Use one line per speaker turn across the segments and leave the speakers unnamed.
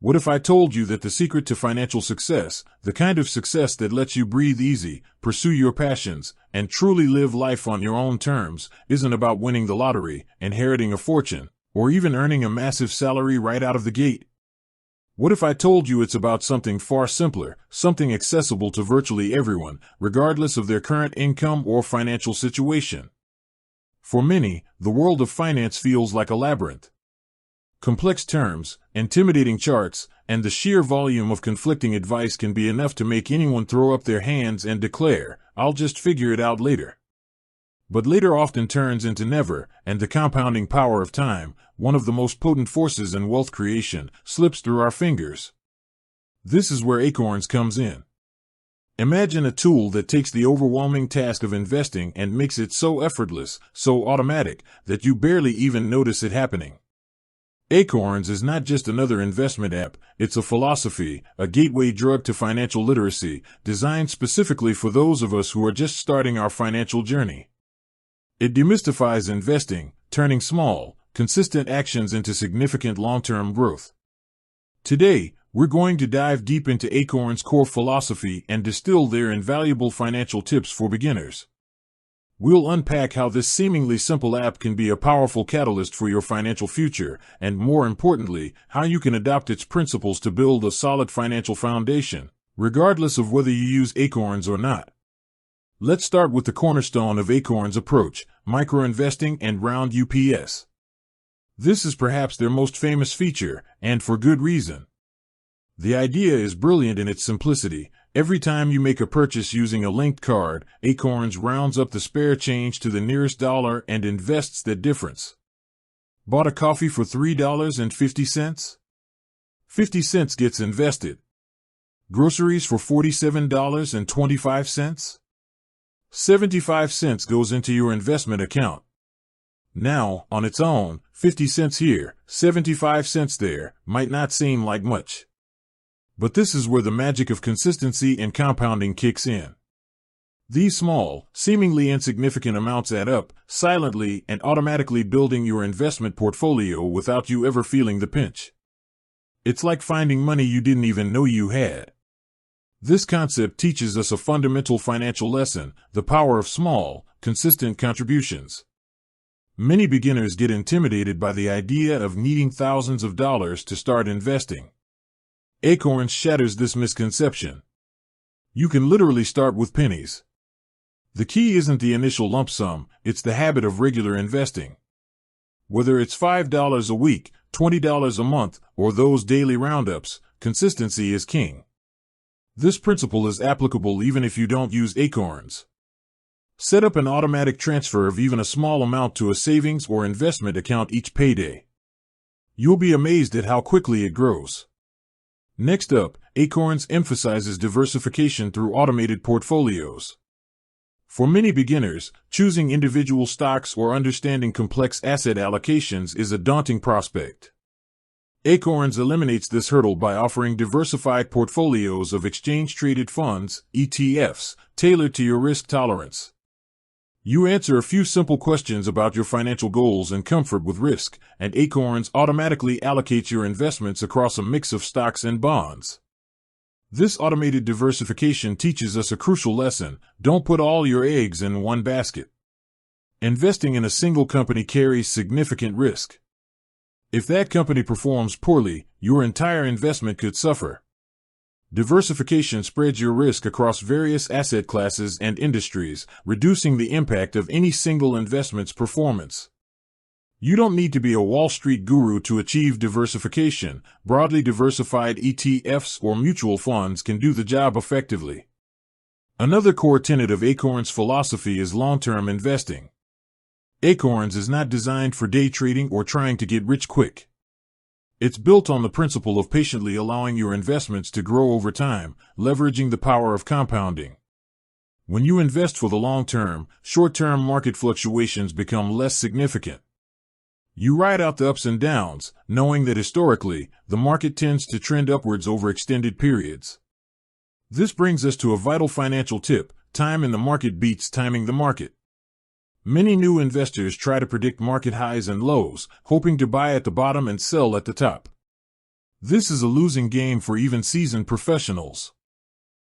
What if I told you that the secret to financial success, the kind of success that lets you breathe easy, pursue your passions, and truly live life on your own terms, isn't about winning the lottery, inheriting a fortune, or even earning a massive salary right out of the gate? What if I told you it's about something far simpler, something accessible to virtually everyone, regardless of their current income or financial situation? For many, the world of finance feels like a labyrinth. Complex terms, intimidating charts, and the sheer volume of conflicting advice can be enough to make anyone throw up their hands and declare, "I'll just figure it out later." But later often turns into never, and the compounding power of time, one of the most potent forces in wealth creation, slips through our fingers. This is where Acorns comes in. Imagine a tool that takes the overwhelming task of investing and makes it so effortless, so automatic, that you barely even notice it happening. Acorns is not just another investment app, it's a philosophy, a gateway drug to financial literacy, designed specifically for those of us who are just starting our financial journey. It demystifies investing, turning small, consistent actions into significant long-term growth. Today, we're going to dive deep into Acorns' core philosophy and distill their invaluable financial tips for beginners. We'll unpack how this seemingly simple app can be a powerful catalyst for your financial future, and more importantly, how you can adopt its principles to build a solid financial foundation, regardless of whether you use Acorns or not. Let's start with the cornerstone of Acorns' approach, microinvesting and roundups. This is perhaps their most famous feature, and for good reason. The idea is brilliant in its simplicity. Every time you make a purchase using a linked card, Acorns rounds up the spare change to the nearest dollar and invests that difference. Bought a coffee for $3.50? 50 cents gets invested. Groceries for $47.25? 75 cents goes into your investment account. Now, on its own, 50 cents here, 75 cents there, might not seem like much. But this is where the magic of consistency and compounding kicks in. These small, seemingly insignificant amounts add up, silently and automatically building your investment portfolio without you ever feeling the pinch. It's like finding money you didn't even know you had. This concept teaches us a fundamental financial lesson, the power of small, consistent contributions. Many beginners get intimidated by the idea of needing thousands of dollars to start investing. Acorns shatters this misconception. You can literally start with pennies. The key isn't the initial lump sum, it's the habit of regular investing. Whether it's $5 a week, $20 a month, or those daily roundups, consistency is king. This principle is applicable even if you don't use Acorns. Set up an automatic transfer of even a small amount to a savings or investment account each payday. You'll be amazed at how quickly it grows. Next up, Acorns emphasizes diversification through automated portfolios. For many beginners, choosing individual stocks or understanding complex asset allocations is a daunting prospect. Acorns eliminates this hurdle by offering diversified portfolios of exchange-traded funds, ETFs, tailored to your risk tolerance. You answer a few simple questions about your financial goals and comfort with risk, and Acorns automatically allocates your investments across a mix of stocks and bonds. This automated diversification teaches us a crucial lesson: don't put all your eggs in one basket. Investing in a single company carries significant risk. If that company performs poorly, your entire investment could suffer. Diversification spreads your risk across various asset classes and industries, reducing the impact of any single investment's performance. You don't need to be a Wall Street guru to achieve diversification. Broadly diversified ETFs or mutual funds can do the job effectively. Another core tenet of Acorns' philosophy is long-term investing. Acorns is not designed for day trading or trying to get rich quick. It's built on the principle of patiently allowing your investments to grow over time, leveraging the power of compounding. When you invest for the long term, short-term market fluctuations become less significant. You ride out the ups and downs, knowing that historically, the market tends to trend upwards over extended periods. This brings us to a vital financial tip: time in the market beats timing the market. Many new investors try to predict market highs and lows, hoping to buy at the bottom and sell at the top. This is a losing game for even seasoned professionals.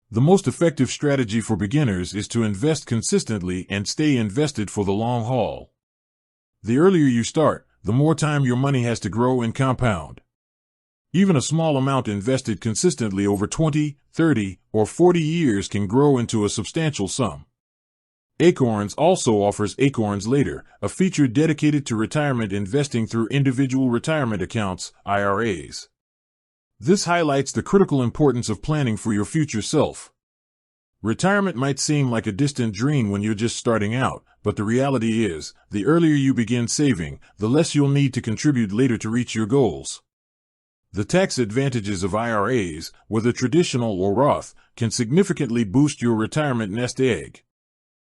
The most effective strategy for beginners is to invest consistently and stay invested for the long haul. The earlier you start, the more time your money has to grow and compound. Even a small amount invested consistently over 20, 30, or 40 years can grow into a substantial sum. Acorns also offers Acorns Later, a feature dedicated to retirement investing through individual retirement accounts, IRAs. This highlights the critical importance of planning for your future self. Retirement might seem like a distant dream when you're just starting out, but the reality is, the earlier you begin saving, the less you'll need to contribute later to reach your goals. The tax advantages of IRAs, whether traditional or Roth, can significantly boost your retirement nest egg.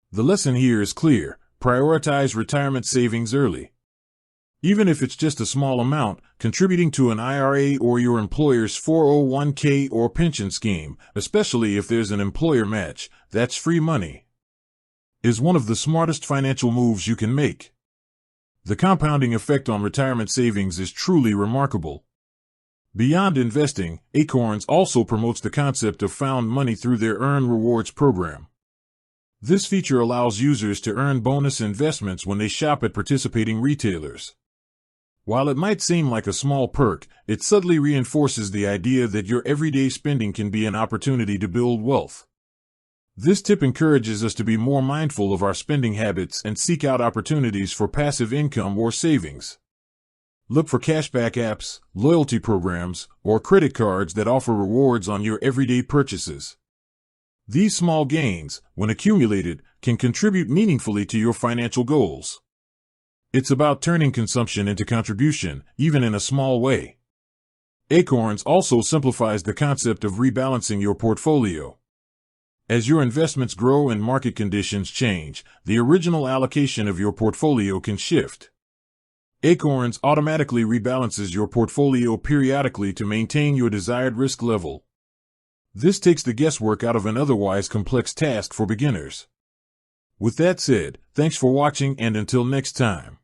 The lesson here is clear: prioritize retirement savings early. Even if it's just a small amount, contributing to an IRA or your employer's 401k or pension scheme, especially if there's an employer match, that's free money, is one of the smartest financial moves you can make. The compounding effect on retirement savings is truly remarkable. Beyond investing, Acorns also promotes the concept of found money through their Earn Rewards program. This feature allows users to earn bonus investments when they shop at participating retailers. While it might seem like a small perk, it subtly reinforces the idea that your everyday spending can be an opportunity to build wealth. This tip encourages us to be more mindful of our spending habits and seek out opportunities for passive income or savings. Look for cashback apps, loyalty programs, or credit cards that offer rewards on your everyday purchases. These small gains, when accumulated, can contribute meaningfully to your financial goals. It's about turning consumption into contribution, even in a small way. Acorns also simplifies the concept of rebalancing your portfolio. As your investments grow and market conditions change, the original allocation of your portfolio can shift. Acorns automatically rebalances your portfolio periodically to maintain your desired risk level. This takes the guesswork out of an otherwise complex task for beginners. With that said, thanks for watching, and until next time.